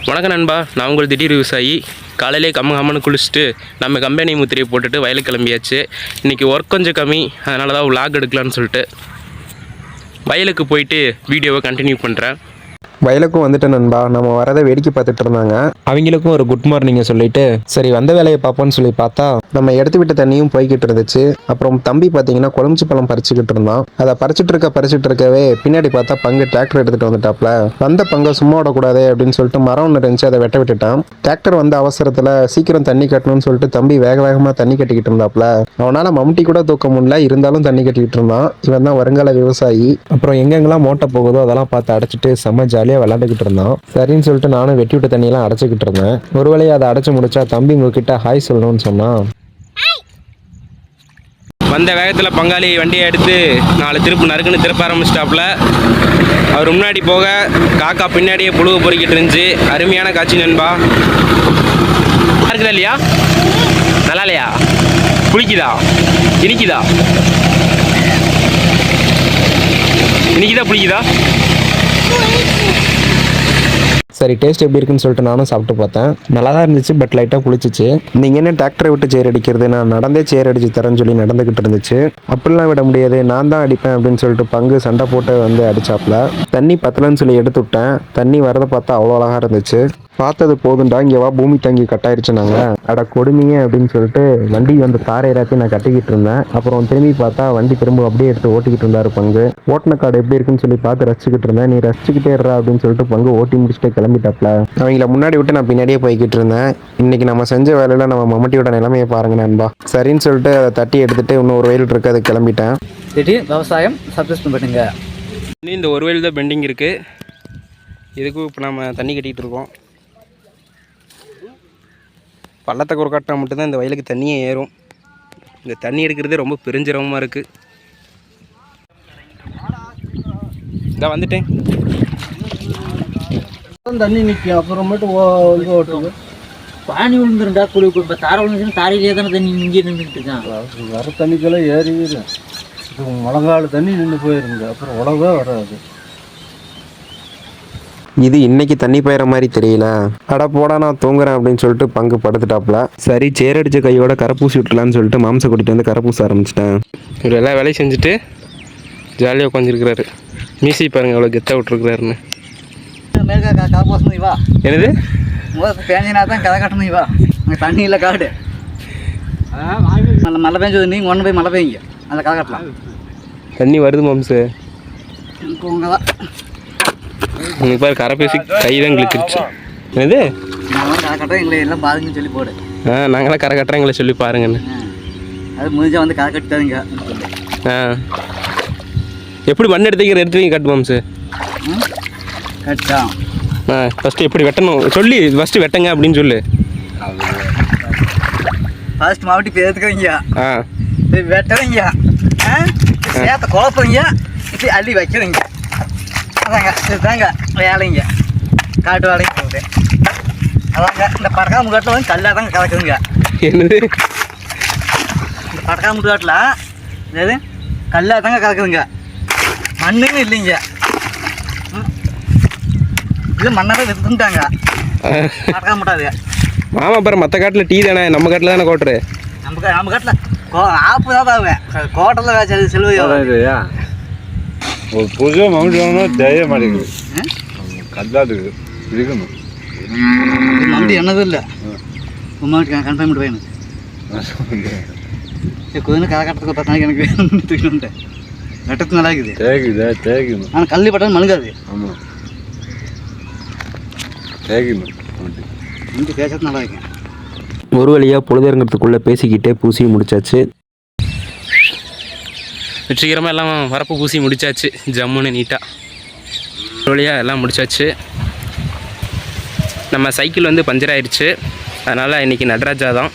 வணக்கம் நண்பா, நான் உங்கள் திடீர் விவசாயி. காலையிலே கம்மன்னு குளிச்சுட்டு நம்ம கம்பெனி முத்திரையை போட்டுட்டு வயலுக்கு கிளம்பியாச்சு. இன்றைக்கி ஒர்க் கொஞ்சம் கம்மி, அதனால தான் விலாக் எடுக்கலான்னு சொல்லிட்டு வயலுக்கு போயிட்டு வீடியோவை கண்டினியூ பண்ணுறேன். வயலுக்கும் வந்துட்டு நண்பா, நம்ம வரதை வேடிக்கை பார்த்துட்டு இருந்தாங்க. அவங்களுக்கும் ஒரு குட் மார்னிங்கை சொல்லிட்டு சரி வந்த வேலையை பார்ப்போம்னு சொல்லி பார்த்தா நம்ம எடுத்து விட்ட தண்ணியும் போய்கிட்டு இருந்துச்சு. அப்புறம் தம்பி பார்த்தீங்கன்னா கொழுமிச்சி பழம் பறிச்சுக்கிட்டு இருந்தான். அதை பறிச்சுட்டு இருக்கவே பின்னாடி பார்த்தா பங்கு டிராக்டர் எடுத்துட்டு வந்துட்டாப்ல. வந்த பங்கை சும்மா விடக்கூடாது அப்படின்னு சொல்லிட்டு மரம் ஒன்று இருந்துச்சு, அதை வெட்ட விட்டுட்டான். டிராக்டர் வந்த அவசரத்தில் சீக்கிரம் தண்ணி கட்டணும்னு சொல்லிட்டு தம்பி வேகமாக தண்ணி கட்டிக்கிட்டு இருந்தாப்ல. அவனால மம்முட்டி கூட தூக்க முடியல, இருந்தாலும் தண்ணி கட்டிக்கிட்டு இருந்தான். இவன் தான் வருங்கால விவசாயி. அப்புறம் எங்கெங்கெல்லாம் மோட்டை போகுதோ அதெல்லாம் பார்த்து அடைச்சிட்டு செம்ம ஜாலியாக விளையாண்டுக்கிட்டு இருந்தான். சரின்னு சொல்லிட்டு நானும் வெட்டி விட்ட தண்ணியெல்லாம் அடைச்சிக்கிட்டு இருந்தேன். ஒரு வேளையை அதை அடைச்சு முடிச்சா தம்பி உங்ககிட்ட ஹாய் சொல்லணும்னு சொன்னான். வந்த வேகத்தில் பங்காளி வண்டியை எடுத்து 4 திருப்பு நறுக்குன்னு திருப்ப ஆரம்பிச்சிட்டாப்புல. அவர் முன்னாடி போக காக்கா பின்னாடியே புழுவை பொறுக்கிட்டு இருந்துச்சு. அருமையான காட்சி நண்பா. இருக்குதா இல்லையா? நல்லா இல்லையா? புளிக்குதா? இனிக்குதா? புளிக்குதா? சரி டேஸ்ட் எப்படி இருக்குன்னு சொல்லிட்டு நானும் சாப்பிட்டு பார்த்தேன். நல்லா தான் இருந்துச்சு, பட் லைட்டாக புளிச்சிச்சு. நீங்கள் என்ன டிராக்டரை விட்டு சேர் அடிக்கிறது, நான் நடந்தே சேர் அடிச்சு தரேன்னு சொல்லி நடந்துக்கிட்டு இருந்துச்சு. அப்படிலாம் விட முடியாது, நான் தான் அடிப்பேன் அப்படின்னு சொல்லிட்டு பங்கு சண்டை போட்டு வந்து அடிச்சாப்புல. தண்ணி பத்தலன்னு சொல்லி எடுத்து விட்டேன். தண்ணி வரதை பார்த்தா அவ்வளோ அழகாக இருந்துச்சு. பார்த்தது போதுண்டா, இங்கே வா பூமி தங்கி கட்டாயிருச்சு. நாங்கள் அட கொடுமைங்க அப்படின்னு சொல்லிட்டு வண்டி வந்து தாரை எல்லாத்தையும் நான் கட்டிக்கிட்டு இருந்தேன். அப்புறம் திரும்பி பார்த்தா வண்டி திரும்ப அப்படியே எடுத்து ஓட்டிக்கிட்டு இருந்தாரு பங்கு. ஓட்டின காடு எப்படி இருக்குன்னு சொல்லி பார்த்து ரசிச்சுக்கிட்டு இருந்தேன். நீ ரசிச்சுக்கிட்டே இருறா அப்படின்னு சொல்லிட்டு பங்கு ஓட்டி முடிச்சுட்டு கிளம்பிட்டாப்ல. அவங்கள முன்னாடி விட்டு நான் பின்னாடியே போய்கிட்டு இருந்தேன். இன்னைக்கு நம்ம செஞ்ச வேலையில நம்ம மம்முட்டியோட நிலைமையை பாருங்க நண்பா. சரின்னு சொல்லிட்டு அதை தட்டி எடுத்துட்டு இன்னும் ஒரு வயல் இருக்கு, அது கிளம்பிட்டேன். திடீர் விவசாயம் சப்ஸ்கிரைப் பண்ணுங்க. இந்த ஒரு வயல் தான் பெண்டிங் இருக்குது. இதுக்கும் இப்போ நம்ம தண்ணி கட்டிகிட்டு இருக்கோம். பள்ளத்தை குறுக்காட்டினா மட்டும்தான் இந்த வயலுக்கு தண்ணியே ஏறும். இந்த தண்ணி எடுக்கிறதே ரொம்ப பெருஞ்சிரமமாக இருக்குது. இதான் வந்துட்டேன். தண்ணி நிற்கும், அப்புறமேட்டு வந்து ஓட்டுங்க. பானி விழுந்துருண்டா குழி. இப்போ தாரை விழுந்துச்சுன்னா தாரையிலே தானே தண்ணி இங்கே நின்றுட்டு இருக்கான். வர தண்ணிக்கெல்லாம் ஏறிடும். இப்போ முழங்கால தண்ணி நின்று போயிருங்க, அப்புறம் உழவே வராது. இது இன்னைக்கு தண்ணி பெய்கிற மாதிரி தெரியல. அட போடா நான் தூங்குறேன் அப்படின்னு சொல்லிட்டு பங்கு படுத்துட்டாப்ல. சரி சேர் அடிச்ச கையோட கரப்பூசி விட்டுலான்னு சொல்லிட்டு மாம்சை கூட்டிட்டு வந்து கரப்பூச ஆரம்பிச்சிட்டேன். இவர் எல்லா வேலையும் செஞ்சுட்டு ஜாலியாக உட்காந்துருக்கிறாரு. மீசி பாருங்க எவ்வளோ கெத்தாக விட்டுருக்குறாருன்னு. வா என்னது பேஞ்சினா தான் கதை கட்டணும். வா அங்கே தண்ணி இல்லை, காடு மழை பெஞ்சது. நீங்கள் ஒன்று போய் மழை பெய்யுங்க, அந்த கதை கட்டலாம். தண்ணி வருது மாம்சு. இப்போ உங்க தான் உங்களுக்கு பாரு கரப்பேசி கை தான் கிழிச்சிருச்சு. என்னது நான் கதை கட்டுறேன், எங்களை எல்லாம் பாருங்கன்னு சொல்லி போடு. நாங்களாம் கரை கட்டுறேன் எங்களை சொல்லி பாருங்கன்னு. அது முடிஞ்சா வந்து கதை கட்டாதுங்க. எப்படி மண் எடுத்து கட்டு மாம்சு. கட்டா ஃபஸ்ட்டு எப்படி வெட்டணும் சொல்லி ஃபஸ்ட்டு வெட்டுங்க அப்படின்னு சொல்லு. ஃபர்ஸ்ட் மாவட்டி பேத்துக்கிறீங்க, வெட்டுறீங்க, சேத்த குழப்பறீங்க, இப்படி அள்ளி வைக்கிறீங்க. அதாங்க இதுதாங்க வேலைங்க, காட்டு வேலைங்க போகுது. அதாங்க இந்த படக்காம காட்டில் வந்து கல்லாக தாங்க கலக்குதுங்க. என்னது இந்த படக்காம காட்டில் எது கல்லாக தாங்க கலக்குதுங்க, மண்ணுன்னு இல்லைங்க. இது மண்ணாவே வித்துட்டாங்க, படக்காம முட்டாது. மாமா அப்புறம் மற்ற காட்டில் டீ தானே, நம்ம காட்டில் தானே கோட்டுரு. நம்ம காட்டில் ஆப்பு தான் தாவேன், கோட்டலில் செல்வையா ஒரு புதுசாக மவுண்ட் வாங்கணும் தெரிய மாட்டேங்குது. கல்லாதுக்கு இருக்கணும். மவுண்ட் என்னதும் இல்லை, உமாவுக்கு கன்ஃபார்ம் பண்ணி வேணும். கொஞ்சம் கதை கட்டுறதுக்கு 10 நாளைக்கு எனக்கு வேணும்னு தூக்கிட்டு வெட்டத்து நல்லா இருக்குது. தேய்க்கணும். ஆனால் கல்லி பட்டம் மழுங்காது. ஆமாம் தேய்க்கணும். இங்கே பேசுறது நல்லா இருக்கு. ஒரு வழியாக பொழுதுங்கிறதுக்குள்ளே பேசிக்கிட்டே பூசி முடிச்சாச்சு. வெற்றிகரமாக எல்லாம் வரப்பு பூசி முடிச்சாச்சு, ஜம்முன்னு நீட்டாக. ஒரு வழியாக எல்லாம் முடிச்சாச்சு. நம்ம சைக்கிள் வந்து பஞ்சர் ஆயிடுச்சு, அதனால் இன்றைக்கி நடராஜா தான்.